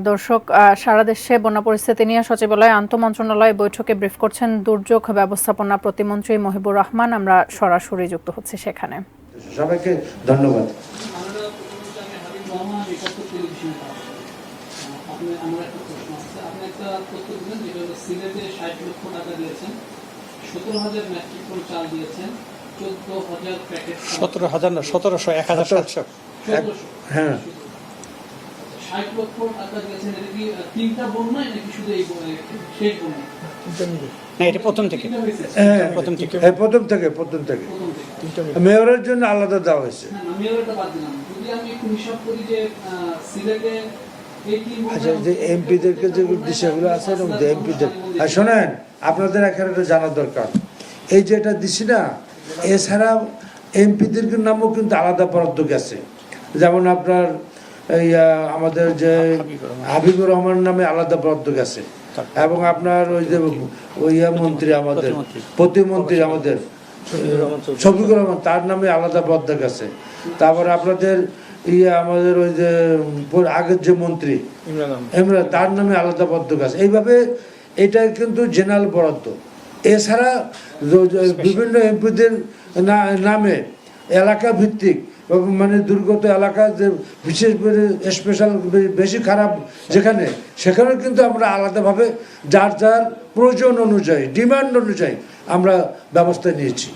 দর্শক, সারা দেশে বন্যা পরিস্থিতি নিয়ে সচিবালয় আন্তঃমন্ত্রণালয় বৈঠকে ব্রিফ করছেন দুর্যোগ ব্যবস্থাপনা প্রতিমন্ত্রী মহিবুর রহমান। আমরা সরাসরি যুক্ত হচ্ছি সেখানে। সবাইকে ধন্যবাদ। হ্যাঁ, 60 লক্ষ টাকা দিয়েছেন। এটা কি তিনটা বন্যা নাকি শুধু এই শেষ বন্যা? না, এটা প্রথম থেকে। প্রথম থেকে মেয়রের জন্য আলাদা দেওয়া হয়েছে। মেয়রটা বাদ দিলাম। যদি আমি একটু হিসাব করি যে সিলেটে আচ্ছা, যে এমপিদেরকে যে বিষয়গুলো আছে এমপিদের শোনেন, আপনাদের এখানে জানার দরকার, এই যে এটা দিছি না, এছাড়া এমপিদের নামও কিন্তু আলাদা বরাদ্দ গেছে। যেমন আপনার এই আমাদের যে হাবিবুর রহমান নামে আলাদা বরাদ্দ গেছে, এবং আপনার ওই যে ওই মন্ত্রী আমাদের প্রতিমন্ত্রী আমাদের শফিকুর রহমান, তার নামে আলাদা বরাদ্দ গেছে। তারপরে আপনাদের আমাদের ওই যে আগের যে মন্ত্রী ইমরান, তার নামে আলাদা বরাদ্দ গেছে। এইভাবে এটা কিন্তু জেনারেল বরাদ্দ। এছাড়া বিভিন্ন এমপিদের নামে এলাকা ভিত্তিক, মানে দুর্গত এলাকা যে বিশেষ করে স্পেশাল বেশি খারাপ যেখানে, সেখানেও কিন্তু আমরা আলাদাভাবে যার যার প্রয়োজন অনুযায়ী, ডিমান্ড অনুযায়ী আমরা ব্যবস্থা নিয়েছি।